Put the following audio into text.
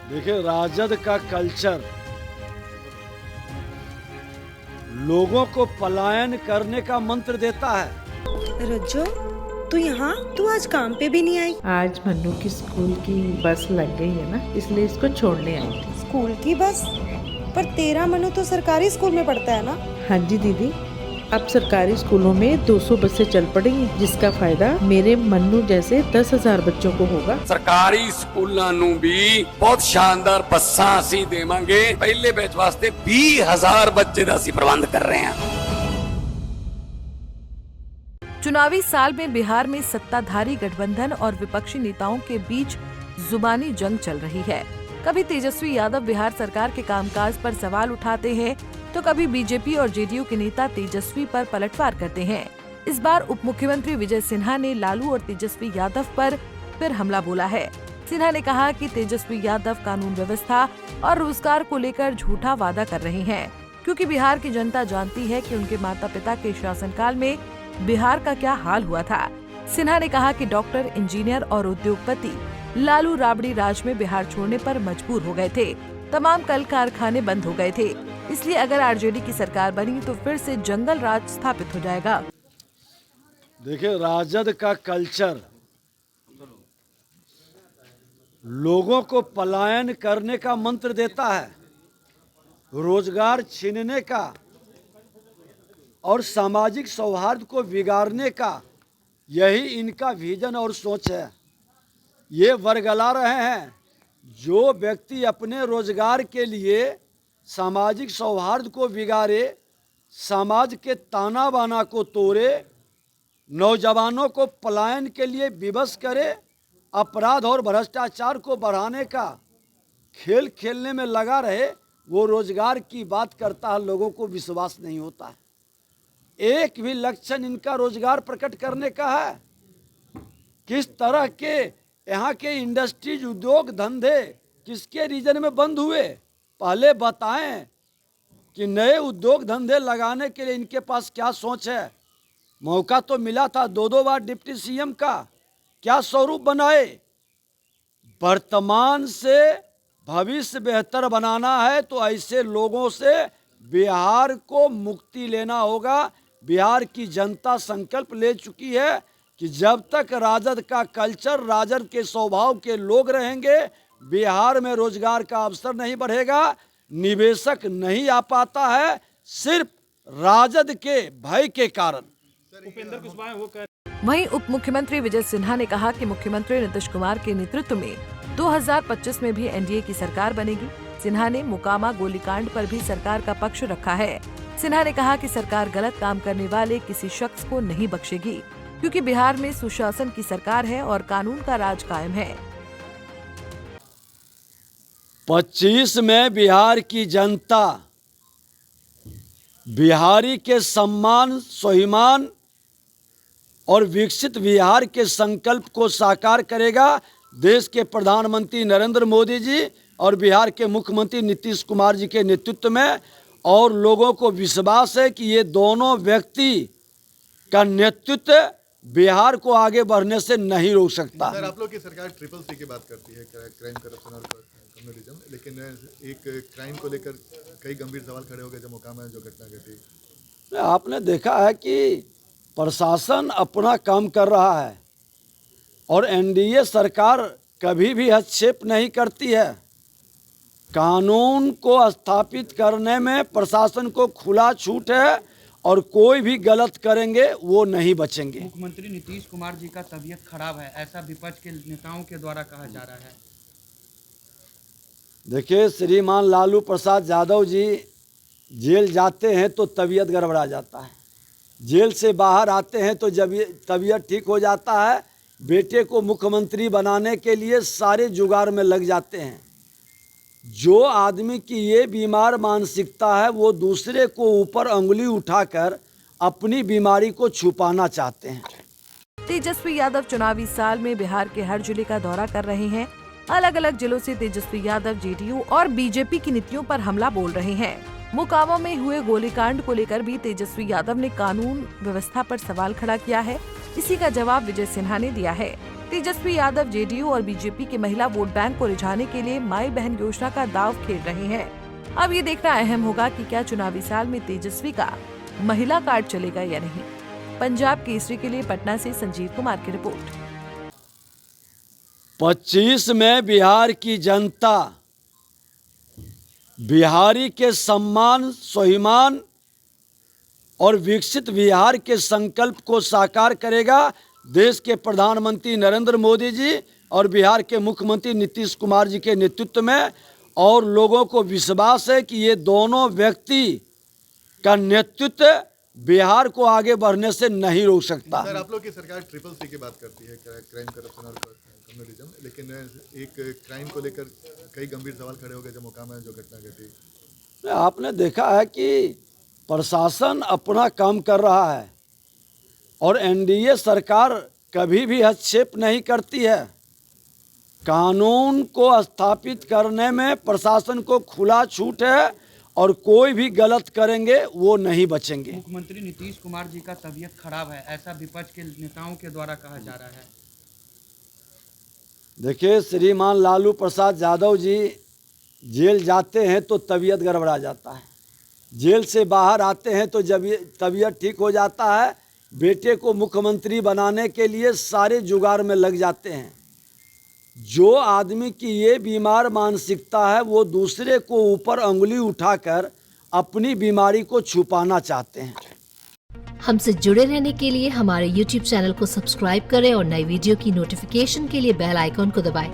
देखिए, राजद का कल्चर लोगों को पलायन करने का मंत्र देता है। रज्जो, तू यहाँ? तू आज काम पे भी नहीं आई? आज मन्नू की स्कूल की बस लग गई है ना, इसलिए इसको छोड़ने आई थी। स्कूल की बस? पर तेरा मनु तो सरकारी स्कूल में पढ़ता है ना? हाँ जी दीदी, अब सरकारी स्कूलों में 200 बसें चल पड़ेंगी, जिसका फायदा मेरे मन्नू जैसे 10,000 बच्चों को होगा। सरकारी स्कूलों नू भी बहुत शानदार बसां असीं देवांगे। पहले बैच वास्ते 20,000 बच्चे दा असीं प्रबंध कर रहे हैं। चुनावी साल में बिहार में सत्ताधारी गठबंधन और विपक्षी नेताओं के बीच जुबानी जंग चल रही है। कभी तेजस्वी यादव बिहार सरकार के कामकाज पर सवाल उठाते हैं, तो कभी बीजेपी और जेडीयू के नेता तेजस्वी पर पलटवार करते हैं। इस बार उप मुख्यमंत्री विजय सिन्हा ने लालू और तेजस्वी यादव पर फिर हमला बोला है। सिन्हा ने कहा कि तेजस्वी यादव कानून व्यवस्था और रोजगार को लेकर झूठा वादा कर रहे हैं, क्योंकि बिहार की जनता जानती है कि उनके माता पिता के शासनकाल में बिहार का क्या हाल हुआ था। सिन्हा ने कहा कि डॉक्टर, इंजीनियर और उद्योगपति लालू राबड़ी राज में बिहार छोड़ने पर मजबूर हो गए थे। तमाम कल कारखाने बंद हो गए थे, इसलिए अगर आरजेडी की सरकार बनी तो फिर से जंगल राज स्थापित हो जाएगा। देखिए, राजद का कल्चर लोगों को पलायन करने का मंत्र देता है, रोजगार छीनने का और सामाजिक सौहार्द को बिगाड़ने का। यही इनका विजन और सोच है। ये वर्गला रहे हैं, जो व्यक्ति अपने रोजगार के लिए सामाजिक सौहार्द को बिगाड़े, समाज के ताना बाना को तोड़े, नौजवानों को पलायन के लिए विवश करे, अपराध और भ्रष्टाचार को बढ़ाने का खेल खेलने में लगा रहे, वो रोजगार की बात करता है, लोगों को विश्वास नहीं होता है। एक भी लक्षण इनका रोजगार प्रकट करने का है। किस तरह के यहाँ के इंडस्ट्रीज, उद्योग धंधे किसके रीजन में बंद हुए, पहले बताएं कि नए उद्योग धंधे लगाने के लिए इनके पास क्या सोच है। मौका तो मिला था 2-2 बार डिप्टी सीएम का, क्या स्वरूप बनाए। वर्तमान से भविष्य बेहतर बनाना है तो ऐसे लोगों से बिहार को मुक्ति लेना होगा। बिहार की जनता संकल्प ले चुकी है कि जब तक राजद का कल्चर, राजद के स्वभाव के लोग रहेंगे, बिहार में रोजगार का अवसर नहीं बढ़ेगा, निवेशक नहीं आ पाता है, सिर्फ राजद के भय के कारण। वहीं उप मुख्यमंत्री विजय सिन्हा ने कहा कि मुख्यमंत्री नीतीश कुमार के नेतृत्व में 2025 में भी एनडीए की सरकार बनेगी। सिन्हा ने मोकामा गोलीकांड पर भी सरकार का पक्ष रखा है। सिन्हा ने कहा कि सरकार गलत काम करने वाले किसी शख्स को नहीं बख्शेगी, क्योंकि बिहार में सुशासन की सरकार है और कानून का राज कायम है। 25 में बिहार की जनता बिहारी के सम्मान, स्वाभिमान और विकसित बिहार के संकल्प को साकार करेगा। देश के प्रधानमंत्री नरेंद्र मोदी जी और बिहार के मुख्यमंत्री नीतीश कुमार जी के नेतृत्व में, और लोगों को विश्वास है कि ये दोनों व्यक्ति का नेतृत्व बिहार को आगे बढ़ने से नहीं रोक सकता। सर, आप लोग की सरकार CCC की बात करती है, क्राइम, करप्शन और कम्युनिज्म, लेकिन एक क्राइम को लेकर कई गंभीर सवाल खड़े हो गए जो मोकामा में जो घटना घटी। आपने देखा है कि प्रशासन अपना काम कर रहा है और एनडीए सरकार कभी भी हस्तक्षेप नहीं करती है। कानून को स्थापित करने में प्रशासन को खुला छूट है और कोई भी गलत करेंगे वो नहीं बचेंगे। मुख्यमंत्री नीतीश कुमार जी का तबीयत खराब है, ऐसा विपक्ष के नेताओं के द्वारा कहा जा रहा है। देखिए, श्रीमान लालू प्रसाद यादव जी जेल जाते हैं तो तबीयत गड़बड़ा जाता है, जेल से बाहर आते हैं तो जब तबीयत ठीक हो जाता है, बेटे को मुख्यमंत्री बनाने के लिए सारे जुगाड़ में लग जाते हैं। जो आदमी की ये बीमार मानसिकता है, वो दूसरे को ऊपर अंगुली उठाकर अपनी बीमारी को छुपाना चाहते हैं। तेजस्वी यादव चुनावी साल में बिहार के हर जिले का दौरा कर रहे हैं। अलग अलग जिलों से तेजस्वी यादव जेडीयू और बीजेपी की नीतियों पर हमला बोल रहे हैं। मोकामा में हुए गोलीकांड को लेकर भी तेजस्वी यादव ने कानून व्यवस्था पर सवाल खड़ा किया है। इसी का जवाब विजय सिन्हा ने दिया है। तेजस्वी यादव जेडीयू और बीजेपी के महिला वोट बैंक को रिझाने के लिए माई बहन योजना का दांव खेल रहे हैं। अब ये देखना अहम होगा कि क्या चुनावी साल में तेजस्वी का महिला कार्ड चलेगा या नहीं। पंजाब केसरी के लिए पटना से संजीव कुमार की रिपोर्ट। 25 में बिहार की जनता बिहारी के सम्मान, स्वाभिमान और विकसित बिहार के संकल्प को साकार करेगा। देश के प्रधानमंत्री नरेंद्र मोदी जी और बिहार के मुख्यमंत्री नीतीश कुमार जी के नेतृत्व में, और लोगों को विश्वास है कि ये दोनों व्यक्ति का नेतृत्व बिहार को आगे बढ़ने से नहीं रोक सकता। सर, आप लोग की सरकार CCC की बात करती है, क्राइम, करप्शन और कम्युनिज्म, लेकिन एक क्राइम को लेकर कई गंभीर सवाल खड़े हो गए जो मुकाम है, जो घटना घटी। आपने देखा है कि प्रशासन अपना काम कर रहा है और एनडीए सरकार कभी भी हस्तक्षेप नहीं करती है। कानून को स्थापित करने में प्रशासन को खुला छूट है और कोई भी गलत करेंगे वो नहीं बचेंगे। मुख्यमंत्री नीतीश कुमार जी का तबीयत खराब है, ऐसा विपक्ष के नेताओं के द्वारा कहा जा रहा है। देखिए, श्रीमान लालू प्रसाद यादव जी जेल जाते हैं तो तबीयत गड़बड़ा जाता है, जेल से बाहर आते हैं तो जब तबीयत ठीक हो जाता है। बेटे को मुख्यमंत्री बनाने के लिए सारे जुगाड़ में लग जाते हैं। जो आदमी की ये बीमार मानसिकता है वो दूसरे को ऊपर अंगुली उठाकर अपनी बीमारी को छुपाना चाहते हैं। हमसे जुड़े रहने के लिए हमारे YouTube चैनल को सब्सक्राइब करें और नई वीडियो की नोटिफिकेशन के लिए बेल आइकॉन को दबाएं।